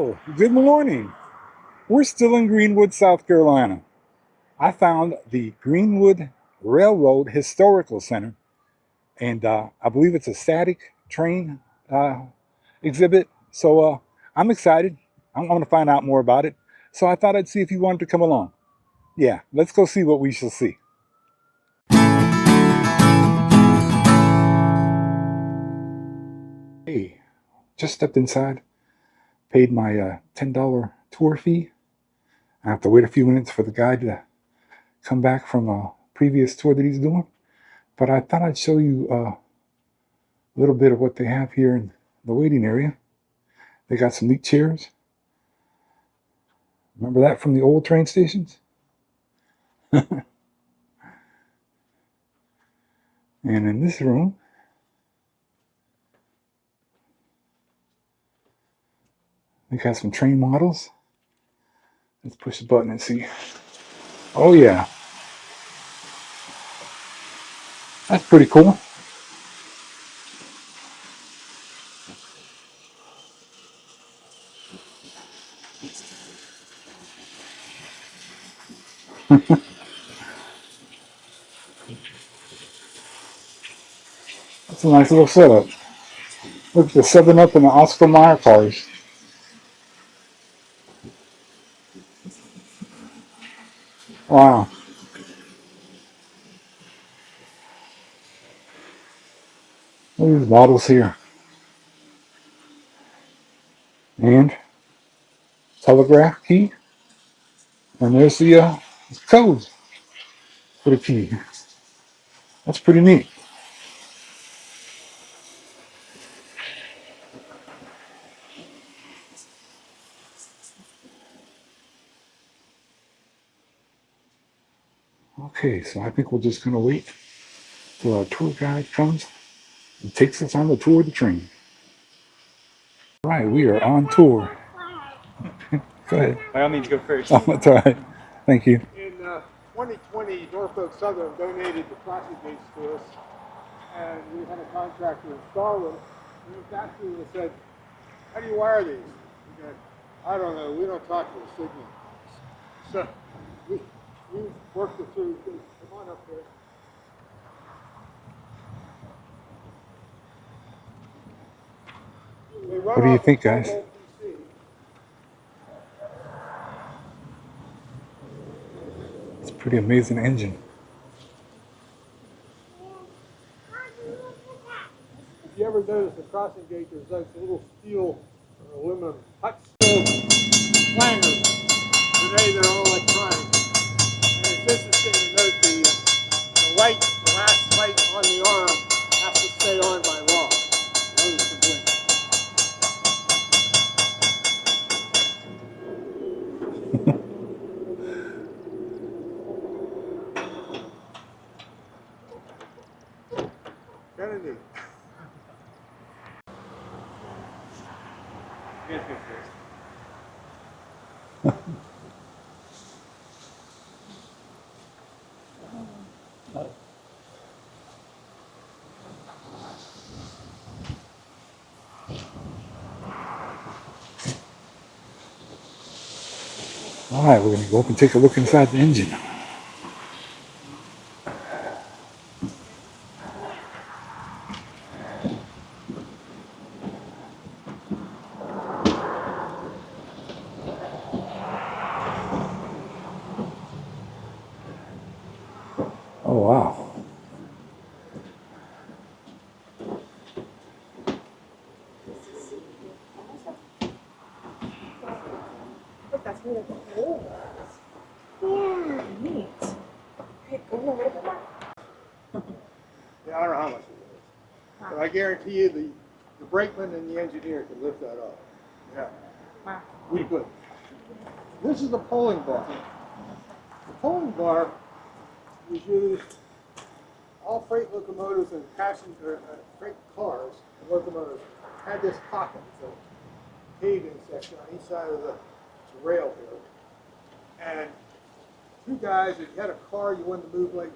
Hello, good morning. We're still in Greenwood, South Carolina. I found the Greenwood Railroad Historical Center, and I believe it's a static train uh, exhibit. So I'm excited. I'm going to find out more about it. So I thought I'd see if you wanted to come along. Yeah, let's go see what we shall see. Hey, just stepped inside, paid my $10 tour fee. I have to wait a few minutes for the guide to come back from a previous tour that he's doing. But I thought I'd show you a little bit of what they have here in the waiting area. They got some neat chairs. Remember that from the old train stations? And in this room, they got some train models. Let's push the button and see. Oh yeah, that's pretty cool. That's a nice little setup. Look at the 7-Up and the Oscar Mayer cars. Wow. Look at these models here. And telegraph key. And there's the code for the key. That's pretty neat. Okay, so I think we're just going to wait till our tour guide comes and takes us on the tour of the train. All right, we are on tour. Go ahead. By all means, go first. Oh, that's all right. Thank you. In 2020, Norfolk Southern donated the crossing gates to us, and we had a contractor install them. We went back to them and said, "How do you wire these?" We said, "I don't know. We don't talk to the signal." So we worked it through. Come on up here. What do you think, guys? It's a pretty amazing engine. If you ever notice the crossing gate, there's like little steel or aluminum hot stove clangers. Today they're all electronic. And it's interesting to note the light, the last light on the arm has to stay on by law. The others can blink. Kind of neat. You guys go first. All right, we're going to go up and take a look inside the engine. Oh, wow. Look, that's where the hole was. Yeah, neat. Okay, go a little bit more. Yeah, I don't know how much it is. But I guarantee you the brakeman and the engineer can lift that up. Yeah, Wow. we could. This is the polling bar. The polling bar was used, all freight locomotives and passenger freight cars and locomotives had this pocket, so paving section on each side of the rail here. And two guys, if you had a car you wanted to move like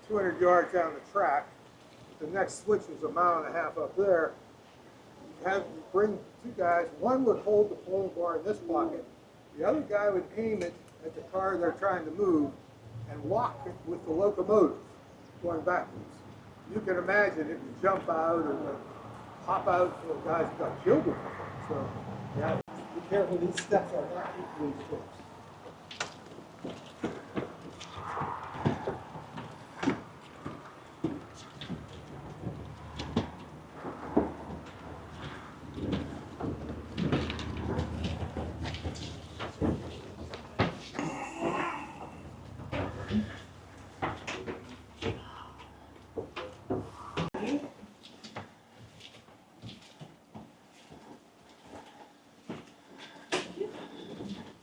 200 yards down the track, the next switch was a mile and a half up there. You bring two guys. One would hold the pulling bar in this pocket. The other guy would aim it at the car they're trying to move and lock it with the locomotive going backwards. You can imagine it would jump out or pop out. The guys got killed with it. So, yeah, be careful. These steps are not equally fixed.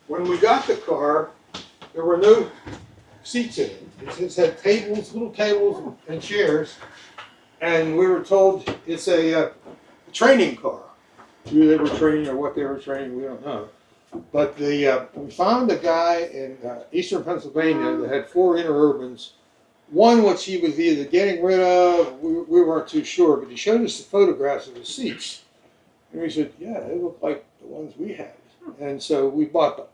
When we got the car, there were no seats in it. It just had tables, little tables and chairs, and we were told it's a training car. Who they were training or what they were training, we don't know. But we found a guy in eastern Pennsylvania that had 4 interurbans. One which he was either getting rid of, we weren't too sure, but he showed us the photographs of the seats. And we said, yeah, they look like the ones we had. And so we bought them.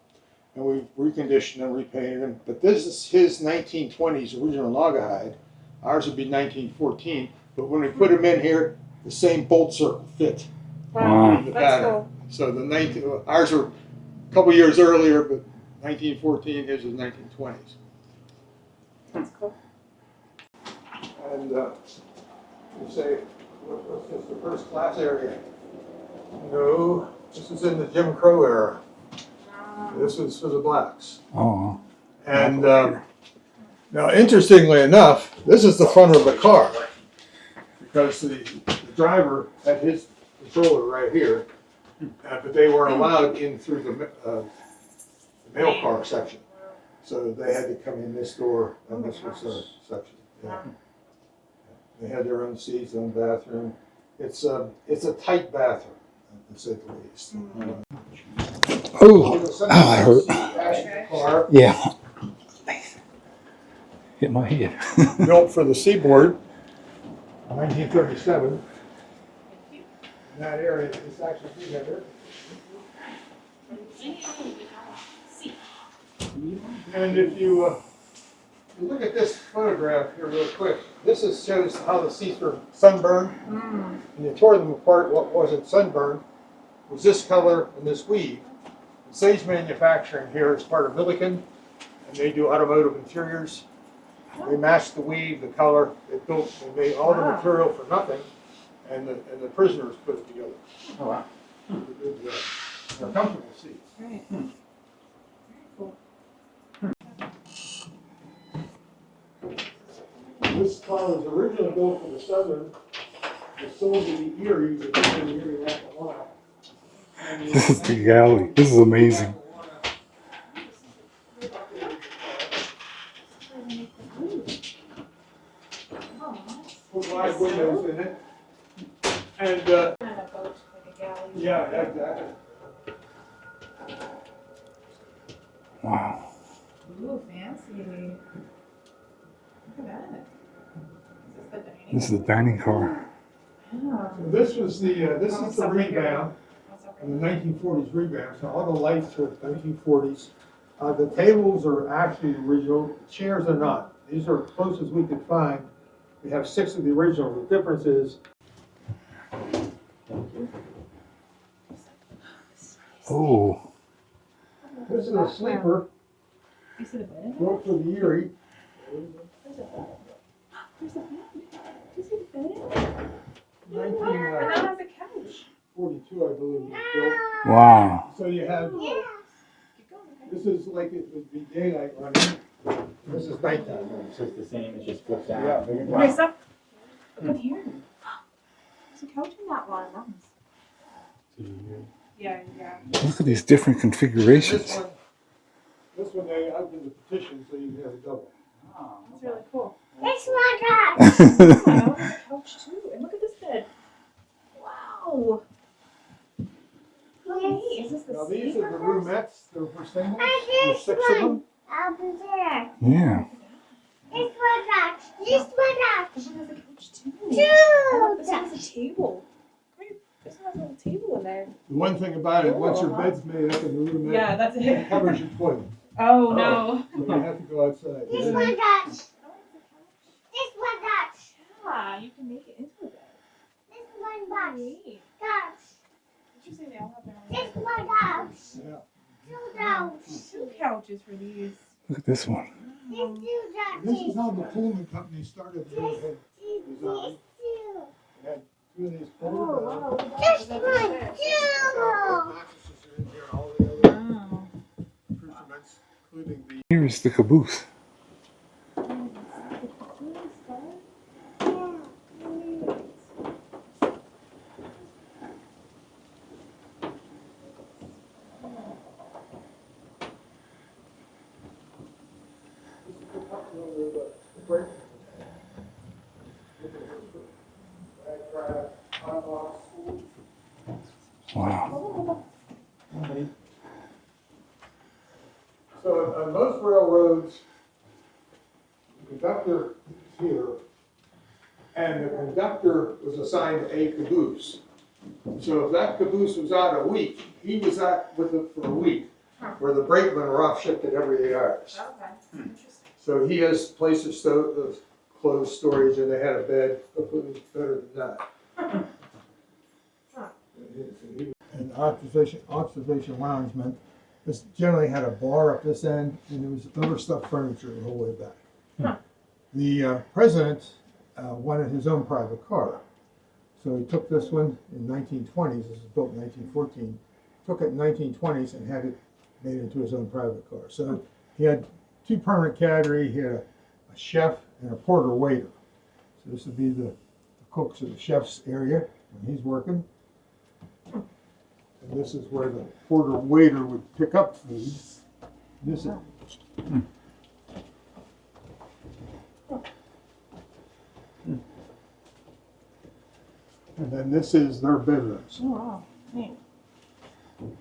And we reconditioned them, repainted them. But this is his 1920s original Naugahyde. Ours would be 1914. But when we put them in here, the same bolt circle fit. Wow, In the that's pattern. cool. So ours were a couple years earlier, but 1914, his was 1920s. That's cool. And you say, what's this, the first class area? No, this is in the Jim Crow era. This is for the blacks. Oh. And now, interestingly enough, this is the front of the car because the driver had his controller right here, but they weren't allowed in through the mail car section. So they had to come in this door, and this was their section. Yeah. They had their own seats, own bathroom. It's a tight bathroom, to say the least. Oh, that hurt. Car Yeah. Hit my head. built for the seaboard, 1937. In that area, it's actually together. And if you look at this photograph here real quick, this shows how the seats were sunburned. And you tore them apart. What wasn't sunburned was this color and this weave. Sage Manufacturing here is part of Milliken, and they do automotive interiors. They matched the weave, the color. They made all the material for nothing, and the prisoners put it together. Oh, wow. They're comfortable seats. Right. Very cool. This car was originally built for the Southern. It sold to the Erie, but then the Erie National Line. This is the galley. This is amazing. Put wide windows in it. And, Kind of boat, like a galley. yeah, exactly. Wow. Ooh, fancy. Look at that. This is the dining car. Yeah. So this was this is the revamp, That's okay. in the 1940s revamp. So all the lights are 1940s. The tables are actually original. The chairs are not. These are close as we could find. We have 6 of the original. The difference is Oh. this is a sleeper You see the bed in there? built for the Erie. There's a bed. There's a bed. Do you see the bed in there? 1942, And that has a couch. I believe, it was built. Wow. So you have, Keep going, okay. this is like it would be daylight running. This is nighttime. So it's the same, it just flips out. Yeah. Okay, stop. Look in here. There's a couch in that one. That one's. Yeah, yeah. Look at these different configurations. This one they opened the petition so you can have a double. That's really cool. It's my God. Oh, I want this couch too. And look at this bed. Wow. How neat. Is this the Now these are sleeper the cars? roomettes, they're for singles, I there's 6 of them. I'll be there. Yeah. It's my God. It's my God. This one has a couch too. Two. This one has a table. Come here. This one has a little table in there. The one thing about it, once your Cool. bed's made up in the room, Yeah, that's it it. covers your toilet. Oh no. So you have to go outside. This one touch. Oh, it's a couch. This one touch. Yeah, you can make it into a bed. This one touch. Neat. Touch. Interesting, they all have their own. This one touch. Yeah. Two touch. Two couches for these. Look at this one. This two This is touches. how the Pullman company started. They had This two. two of these Oh, wow. This one two. mattresses are in here, all the other Wow. accoutrements, including the. Here is the caboose. Wow. So on most railroads, the conductor is here, and the conductor was assigned a caboose. So if that caboose was out a week, he was out with it for a week, where the brakemen are off shift at every 8 hours. Okay. Interesting. So he has places to closed storage, and they had a bed, hopefully better than that. And observation lounge meant this generally had a bar up this end, and there was overstuffed furniture the whole way back. Huh. The president wanted his own private car, so he took this one in 1920s. This was built in 1914. Took it in 1920s and had it made into his own private car. So he had 2 permanent cadre. He had a chef and a porter waiter. So this would be the cooks or the chef's area when he's working. And this is where the porter waiter would pick up food. This is. And then this is their bedrooms. Oh, wow. Neat. You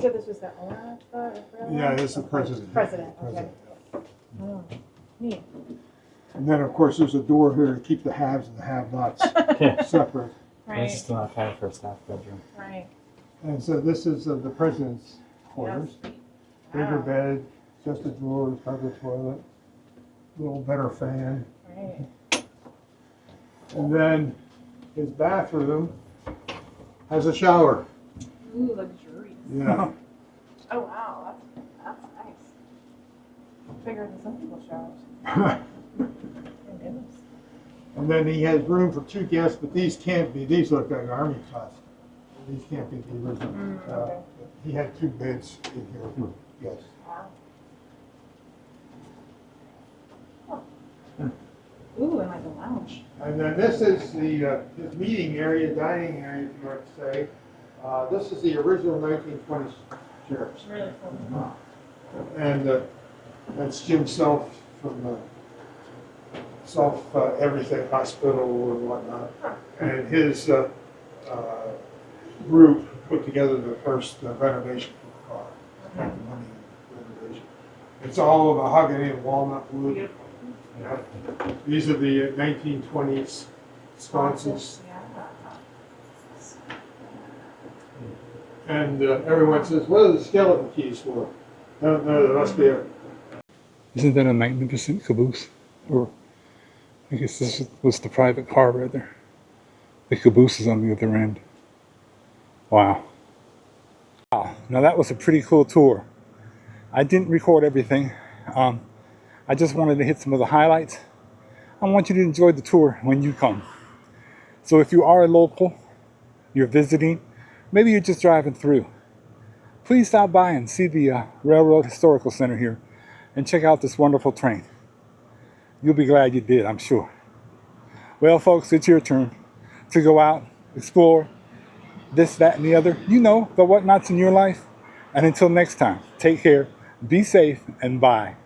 said this was the owner of the railroad? Yeah, this is the president. President, okay. President, yeah. Oh, neat. And then, of course, there's a door here to keep the haves and the have-nots separate. This is Right, still not bad for a staff bedroom. right. And so this is the president's quarters. Yes. Bigger Wow. bed, just a drawer, covered toilet, little better fan. Right. And then his bathroom has a shower. Ooh, luxurious. Yeah. Oh, wow, that's nice. Bigger than some people's showers. My goodness. And then he has room for 2 guests, but these can't be. These look like army class. These can't be the original. Okay. He had 2 beds in here for guests. Wow. Ooh, and like a lounge. And then this is the his meeting area, dining area, if you want to say. This is the original 1920s chairs. Really cool. And that's Jim Self from Self Everything Hospital and whatnot. And his group put together the first renovation for the car. Spent the money on renovation. It's all mahogany and walnut wood. Beautiful. Yeah. These are the 1920s sconces. Yeah. And everyone says, what are the skeleton keys for? No, there must be a. Isn't that a magnificent caboose? Or I guess this was the private car rather. The caboose is on the other end. Wow. Wow. Now that was a pretty cool tour. I didn't record everything. I just wanted to hit some of the highlights. I want you to enjoy the tour when you come. So if you are a local, you're visiting, maybe you're just driving through, please stop by and see the Railroad Historical Center here and check out this wonderful train. You'll be glad you did, I'm sure. Well, folks, it's your turn to go out, explore this, that, and the other. You know, the whatnots in your life. And until next time, take care, be safe, and bye.